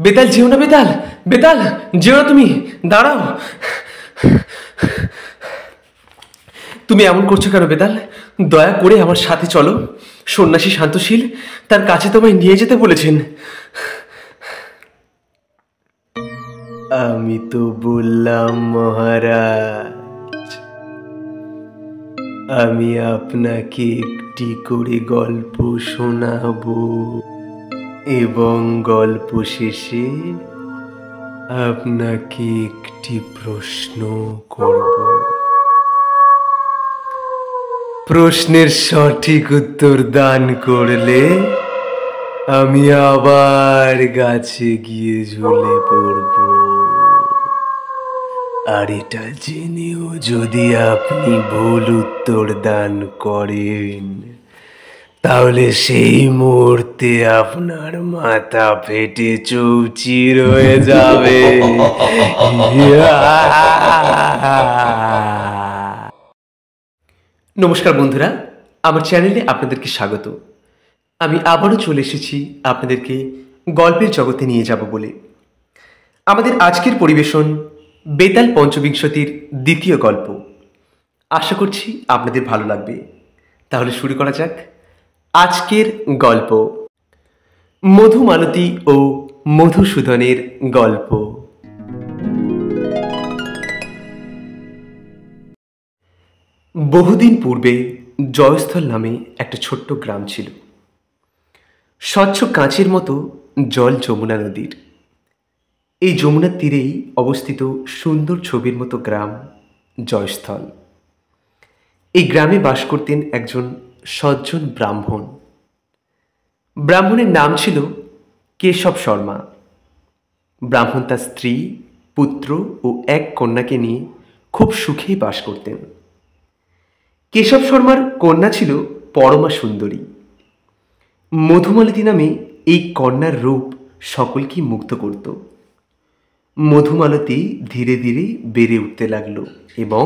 বেতাল, যেও না বেতাল, বেতাল যেও না, তুমি দাঁড়াও। তুমি এমন করছো কেন বেতাল? দয়া করে আমার সাথে চলো। সন্ন্যাসী শান্তশীল তার কাছে তোমায় নিয়ে যেতে বলেছেন। আমি তো বললাম মহারাজ, আমি আপনাকে একটি করে গল্প শোনাবো এবং গল্প শেষে আপনাকে একটি প্রশ্ন করব। প্রশ্নের সঠিক উত্তর দান করলে আমি আবার গাছে গিয়ে ঝুলে পড়ব। আর এটা জেনেও যদি আপনি ভুল উত্তর দান করেন, তাহলে সেই মুহূর্তে আপনার মাথা ফেটে চৌচির হয়ে যাবে। নমস্কার বন্ধুরা, আমার চ্যানেলে আপনাদেরকে স্বাগত। আমি আবারও চলে এসেছি আপনাদেরকে গল্পের জগতে নিয়ে যাব বলে। আমাদের আজকের পরিবেশন বেতাল পঞ্চবিংশতির দ্বিতীয় গল্প। আশা করছি আপনাদের ভালো লাগবে। তাহলে শুরু করা যাক আজকের গল্প, মধুমালতী ও মধুসূদনের গল্প। বহুদিন পূর্বে জয়স্থল নামে একটা ছোট্ট গ্রাম ছিল। স্বচ্ছ কাঁচের মতো জল যমুনা নদীর। এই যমুনার তীরেই অবস্থিত সুন্দর ছবির মতো গ্রাম জয়স্থল। এই গ্রামে বাস করতেন একজন সজ্জন ব্রাহ্মণ। ব্রাহ্মণের নাম ছিল কেশব শর্মা। ব্রাহ্মণ তার স্ত্রী, পুত্র ও এক কন্যাকে নিয়ে খুব সুখেই বাস করতেন। কেশব শর্মার কন্যা ছিল পরমা সুন্দরী। মধুমালতী নামে এই কন্যার রূপ সকলকেই মুগ্ধ করত। মধুমালতী ধীরে ধীরে বেড়ে উঠতে লাগল এবং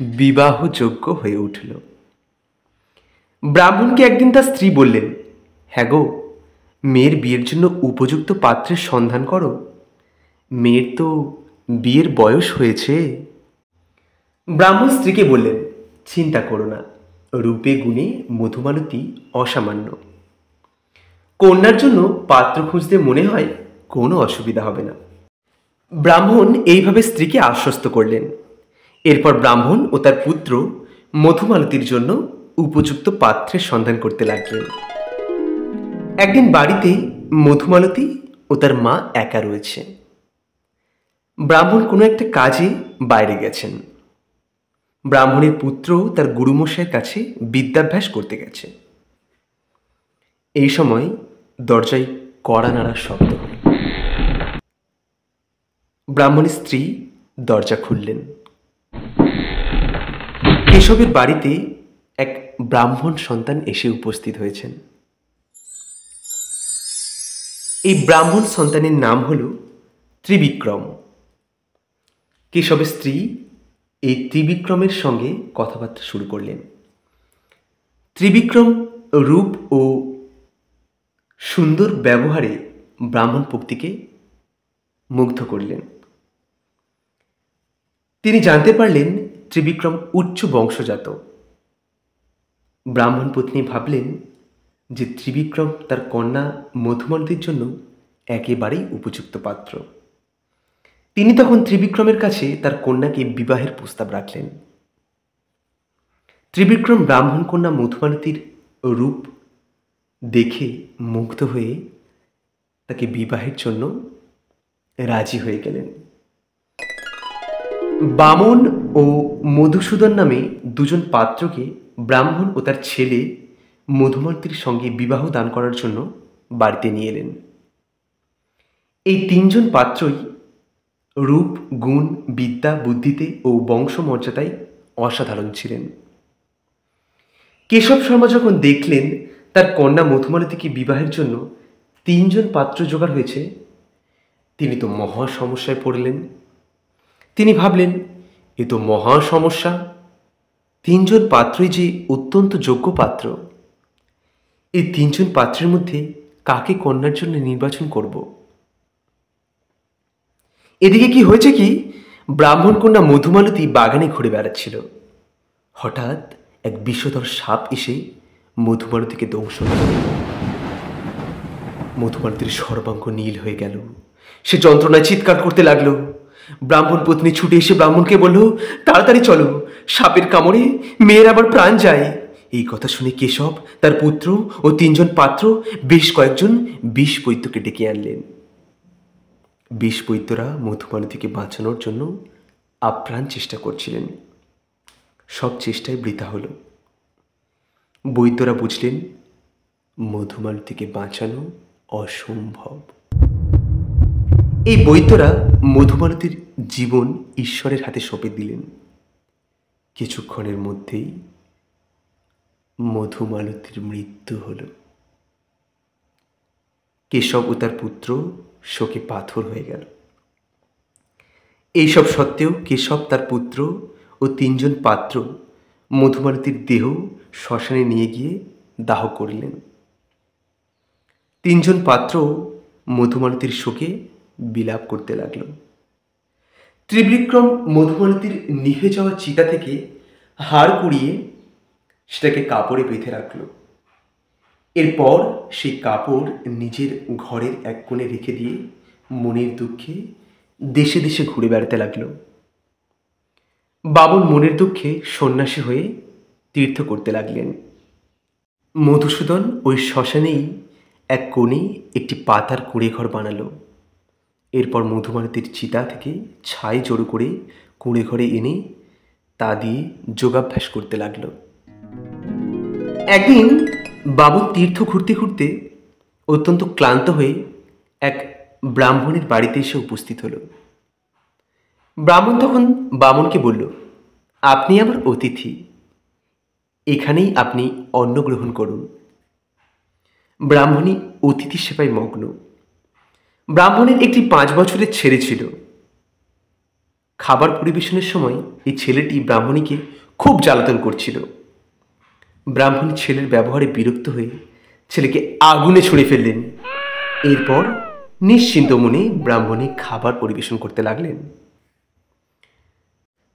বিবাহযোগ্য হয়ে উঠল। ব্রাহ্মণকে একদিন তার স্ত্রী বললেন, হ্যাঁ গো, মেয়ের বিয়ের জন্য উপযুক্ত পাত্রের সন্ধান করো। মেয়ের তো বিয়ের বয়স হয়েছে। ব্রাহ্মণ স্ত্রীকে বললেন, চিন্তা করো না, রূপে গুণে মধুমালতী অসামান্য। কন্যার জন্য পাত্র খুঁজতে মনে হয় কোনো অসুবিধা হবে না। ব্রাহ্মণ এইভাবে স্ত্রীকে আশ্বস্ত করলেন। এরপর ব্রাহ্মণ ও তার পুত্র মধুমালতীর জন্য উপযুক্ত পাত্রের সন্ধান করতে লাগলেন। একদিন বাড়িতে মধুমালতী ও তার মা একা রয়েছে। ব্রাহ্মণ কোনো একটা কাজে বাইরে গেছেন। ব্রাহ্মণের পুত্র তার গুরুমশাইয়ের কাছে বিদ্যাভ্যাস করতে গেছে। এই সময় দরজায় কড়া নাড়ার শব্দ হল। ব্রাহ্মণের স্ত্রী দরজা খুললেন। কেশবের বাড়িতে এক ব্রাহ্মণ সন্তান এসে উপস্থিত হয়েছেন। এই ব্রাহ্মণ সন্তানের নাম হল ত্রিবিক্রম। কেশবের স্ত্রী এই ত্রিবিক্রমের সঙ্গে কথাবার্তা শুরু করলেন। ত্রিবিক্রম রূপ ও সুন্দর ব্যবহারে ব্রাহ্মণ পক্তিকে মুগ্ধ করলেন। তিনি জানতে পারলেন ত্রিবিক্রম উচ্চ বংশজাত। ব্রাহ্মণ পত্নী ভাবলেন যে ত্রিবিক্রম তার কন্যা মধুমালতীর জন্য একেবারেই উপযুক্ত পাত্র। তিনি তখন ত্রিবিক্রমের কাছে তার কন্যাকে বিবাহের প্রস্তাব রাখলেন। ত্রিবিক্রম ব্রাহ্মণ কন্যা মধুমালতীর রূপ দেখে মুগ্ধ হয়ে তাকে বিবাহের জন্য রাজি হয়ে গেলেন। বামন ও মধুসূদন নামে দুজন পাত্রকে ব্রাহ্মণ ও তার ছেলে মধুমালতীর সঙ্গে বিবাহ দান করার জন্য বাড়িতে নিয়ে এলেন। এই তিনজন পাত্রই রূপ, গুণ, বিদ্যা, বুদ্ধিতে ও বংশমর্যাদায় অসাধারণ ছিলেন। কেশব শর্মা যখন দেখলেন তার কন্যা মধুমালতীকে বিবাহের জন্য তিনজন পাত্র জোগাড় হয়েছে, তিনি তো মহা সমস্যায় পড়লেন। তিনি ভাবলেন, এ তো মহা সমস্যা। তিনজন পাত্রই যে অত্যন্ত যোগ্য পাত্র। এই তিনজন পাত্রের মধ্যে কাকে কন্যার জন্য নির্বাচন করব? এদিকে কি হয়েছে কি, ব্রাহ্মণ কন্যা মধুমালতী বাগানে ঘুরে বেড়াচ্ছিল। হঠাৎ এক বিষধর সাপ এসে মধুমালতীকে দংশন করে। মধুমালতীর সর্বাঙ্গ নীল হয়ে গেল। সে যন্ত্রণায় চিৎকার করতে লাগলো। ব্রাহ্মণ পত্নী ছুটে এসে ব্রাহ্মণকে বলল, তাড়াতাড়ি চলো, সাপের কামড়ে মেয়ের আবার প্রাণ যায়। এই কথা শুনে কেশব, তার পুত্র ও 3 জন পাত্র বেশ কয়েকজন বিষ বৈদ্যকে ডেকে আনলেন। বিষ বৈদ্যরা মধুমালতীকে বাঁচানোর জন্য আপ্রাণ চেষ্টা করছিলেন। সব চেষ্টায় বৃথা হল। বৈদ্যরা বুঝলেন মধুমালতীকে বাঁচানো অসম্ভব। এই বৈদ্যরা মধুমালতীর জীবন ঈশ্বরের হাতে সঁপে দিলেন। কিছুক্ষণের মধ্যেই মধুমালতীর মৃত্যু হল। কেশব ও তার পুত্র শোকে পাথর হয়ে গেল। এইসব সত্ত্বেও কেশব, তার পুত্র ও 3 জন পাত্র মধুমালতীর দেহ শ্মশানে নিয়ে গিয়ে দাহ করলেন। 3 জন পাত্র মধুমালতীর শোকে বিলাপ করতে লাগল। ত্রিবিক্রম মধুমালতীর নিভে যাওয়া চিতা থেকে হাড় কুড়িয়ে সেটাকে কাপড়ে বেঁধে রাখল। এরপর সেই কাপড় নিজের ঘরের এক কোণে রেখে দিয়ে মনের দুঃখে দেশে দেশে ঘুরে বেড়াতে লাগল। বামন মনের দুঃখে সন্ন্যাসী হয়ে তীর্থ করতে লাগলেন। মধুসূদন ওই শ্মশানেই এক কোণে একটি পাতার কুঁড়ে ঘর বানালো। এরপর মধুমালতীর চিতা থেকে ছাই জড়ো করে কুঁড়ে ঘরে এনে তা দিয়ে যোগাভ্যাস করতে লাগল। একদিন বামন তীর্থ ঘুরতে ঘুরতে অত্যন্ত ক্লান্ত হয়ে এক ব্রাহ্মণের বাড়িতে এসে উপস্থিত হল। ব্রাহ্মণ তখন বামনকে বলল, আপনি আমার অতিথি, এখানেই আপনি অন্ন গ্রহণ করুন। ব্রাহ্মণী অতিথি সেবায় মগ্ন। ব্রাহ্মণের একটি 5 বছরের ছেলে ছিল। খাবার পরিবেশনের সময় এই ছেলেটি ব্রাহ্মণীকে খুব জ্বালাতন করছিল। ব্রাহ্মণী ছেলের ব্যবহারে বিরক্ত হয়ে ছেলেকে আগুনে ছুঁড়ে ফেললেন। এরপর নিশ্চিন্ত মনে ব্রাহ্মণী খাবার পরিবেশন করতে লাগলেন।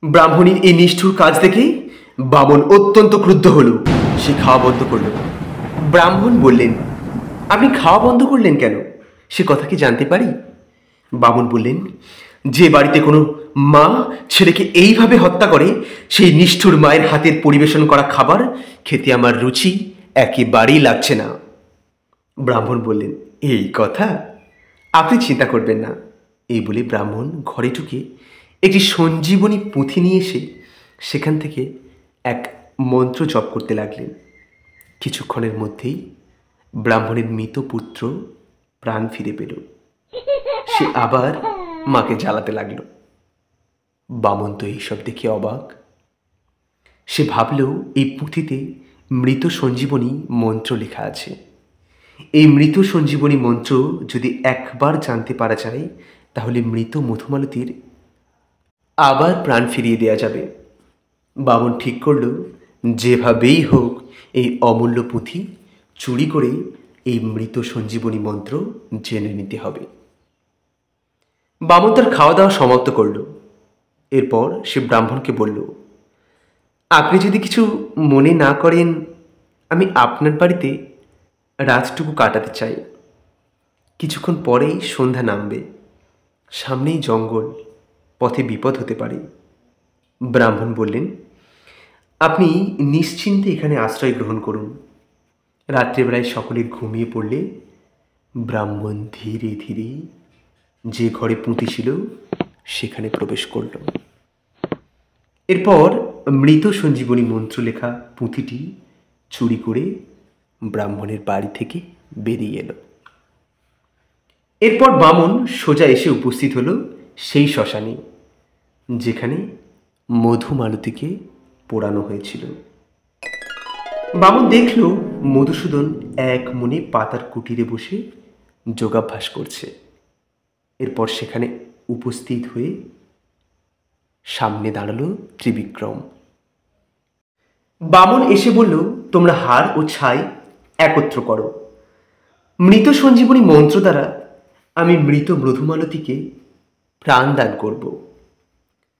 ব্রাহ্মণীর এই নিষ্ঠুর কাজ দেখে বামন অত্যন্ত ক্রুদ্ধ হল। সে খাওয়া বন্ধ করল। ব্রাহ্মণ বললেন, আপনি খাওয়া বন্ধ করলেন কেন? সে কথা কি জানতে পারি? বামন বললেন, যে বাড়িতে কোনো মা ছেলেকে এইভাবে হত্যা করে, সেই নিষ্ঠুর মায়ের হাতের পরিবেশন করা খাবার খেতে আমার রুচি একেবারেই লাগছে না। ব্রাহ্মণ বললেন, এই কথা, আপনি চিন্তা করবেন না। এই বলে ব্রাহ্মণ ঘরে ঢুকে একটি সঞ্জীবনী পুঁথি নিয়ে এসে সেখান থেকে এক মন্ত্র জপ করতে লাগলেন। কিছুক্ষণের মধ্যেই ব্রাহ্মণের মৃত পুত্র প্রাণ ফিরে পেল। সে আবার মাকে জ্বালাতে লাগল। বামন তো এইসব দেখে অবাক। সে ভাবল, এই পুঁথিতে মৃত সঞ্জীবনী মন্ত্র লেখা আছে। এই মৃত সঞ্জীবনী মন্ত্র যদি একবার জানতে পারা যায়, তাহলে মৃত মধুমালতীর আবার প্রাণ ফিরিয়ে দেওয়া যাবে। বামন ঠিক করল, যেভাবেই হোক এই অমূল্য পুঁথি চুরি করে এই মৃত সঞ্জীবনী মন্ত্র জেনে নিতে হবে। বামন তার খাওয়া দাওয়া সমাপ্ত করল। এরপর সে ব্রাহ্মণকে বলল, আপনি যদি কিছু মনে না করেন, আমি আপনার বাড়িতে রাতটুকু কাটাতে চাই। কিছুক্ষণ পরেই সন্ধ্যা নামবে, সামনেই জঙ্গল, পথে বিপদ হতে পারে। ব্রাহ্মণ বললেন, আপনি নিশ্চিন্তে এখানে আশ্রয় গ্রহণ করুন। রাত্রেবেলায় সকলে ঘুমিয়ে পড়লে ব্রাহ্মণ ধীরে ধীরে যে ঘরে পুঁথি ছিল সেখানে প্রবেশ করল। এরপর মৃত সঞ্জীবনী মন্ত্র লেখা পুঁথিটি চুরি করে ব্রাহ্মণের বাড়ি থেকে বেরিয়ে এলো। এরপর বামন সোজা এসে উপস্থিত হলো সেই শ্মশানে যেখানে মধুমালতীকে পোড়ানো হয়েছিল। বামন দেখল মধুসূদন এক মনে পাতার কুটিরে বসে যোগাভ্যাস করছে। এরপর সেখানে উপস্থিত হয়ে সামনে দাঁড়ালো ত্রিবিক্রম। বামন এসে বলল, তোমরা হাড় ও ছাই একত্র করো। মৃত সঞ্জীবনী মন্ত্র দ্বারা আমি মৃত মধুমালতীকে প্রাণ দান করব।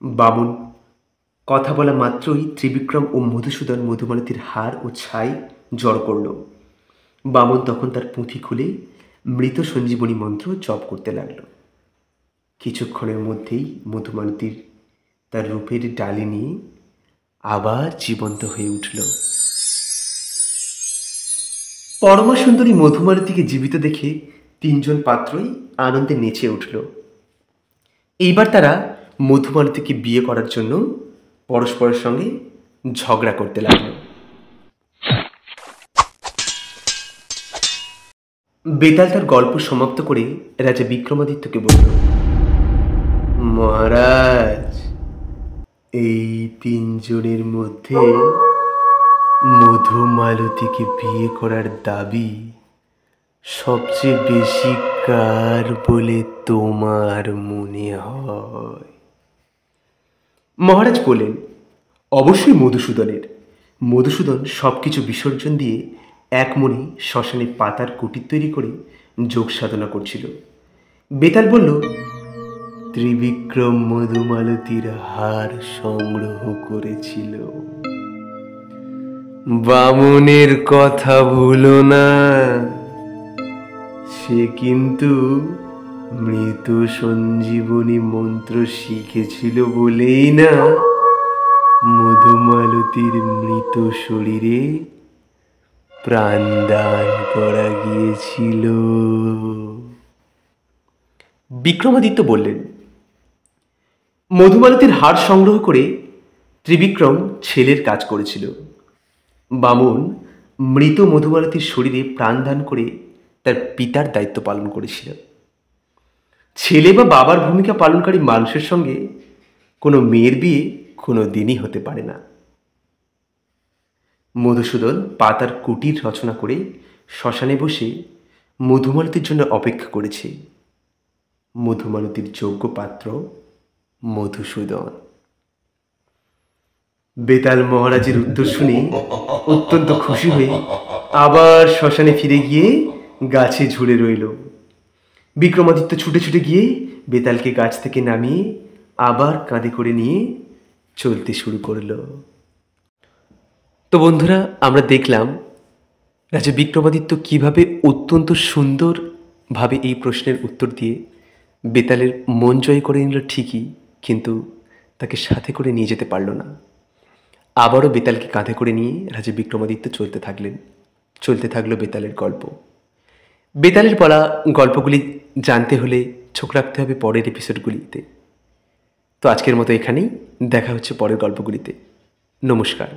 বামুন কথা বলা মাত্রই ত্রিবিক্রম ও মধুসূদন মধুমালতীর হাড় ও ছাই জড় করল। বামন তখন তার পুঁথি খুলে মৃত সঞ্জীবনী মন্ত্র জপ করতে লাগল। কিছুক্ষণের মধ্যেই মধুমালতীর তার রূপের ডালি নিয়ে আবার জীবন্ত হয়ে উঠল। পরমা সুন্দরী মধুমালতীকে জীবিত দেখে তিনজন পাত্রই আনন্দে নেচে উঠল। এইবার তারা মধুমালতীকে বিয়ে করার জন্য পরস্পরের সঙ্গে ঝগড়া করতে লাগল। বেতাল তার গল্প সমাপ্ত করে রাজা বিক্রমাদিত্যকে বলল, মহারাজ, এই তিনজনের মধ্যে মধুমালতীকে বিয়ে করার দাবি সবচেয়ে বেশি কার বলে তোমার মনে হয়? মহারাজ বললেন, অবশ্যই মধুসূদনের। মধুসূদন সবকিছু বিসর্জন দিয়ে এক মনে শ্মশানে পাতার কুটির তৈরি করে যোগ সাধনা করছিল। বেতাল বলল, ত্রিবিক্রম মধুমালতীর হার সংগ্রহ করেছিল। বামনের কথা ভুলো না, সে কিন্তু মৃত সঞ্জীবনী মন্ত্র শিখেছিল বলেই না মধুমালতীর মৃত শরীরে প্রাণদান করা গিয়েছিল। বিক্রমাদিত্য বললেন, মধুমালতীর হাড় সংগ্রহ করে ত্রিবিক্রম ছেলের কাজ করেছিল। বামন মৃত মধুমালতীর শরীরে প্রাণদান করে তার পিতার দায়িত্ব পালন করেছিল। ছেলে বা বাবার ভূমিকা পালনকারী মানুষের সঙ্গে কোনো মেয়ের বিয়ে কোনো দিনই হতে পারে না। মধুসূদন পাতার কুটির রচনা করে শ্মশানে বসে মধুমালতীর জন্য অপেক্ষা করেছে। মধুমালতীর যোগ্য পাত্র মধুসূদন। বেতাল মহারাজের উত্তর শুনে অত্যন্ত খুশি হয়ে আবার শ্মশানে ফিরে গিয়ে গাছে ঝুলে রইল। বিক্রমাদিত্য ছুটে ছুটে গিয়ে বেতালকে গাছ থেকে নামিয়ে আবার কাঁধে করে নিয়ে চলতে শুরু করল। তো বন্ধুরা, আমরা দেখলাম রাজা বিক্রমাদিত্য কিভাবে অত্যন্ত সুন্দরভাবে এই প্রশ্নের উত্তর দিয়ে বেতালের মন জয় করে নিল ঠিকই, কিন্তু তাকে সাথে করে নিয়ে যেতে পারল না। আবারও বেতালকে কাঁধে করে নিয়ে রাজা বিক্রমাদিত্য চলতে থাকলো বেতালের গল্প। বেতালের বলা গল্পগুলি জানতে হলে চোখ রাখতে হবে পরের এপিসোডগুলিতে। তো আজকের মতো এখানেই, দেখা হচ্ছে পরের গল্পগুলিতে। নমস্কার।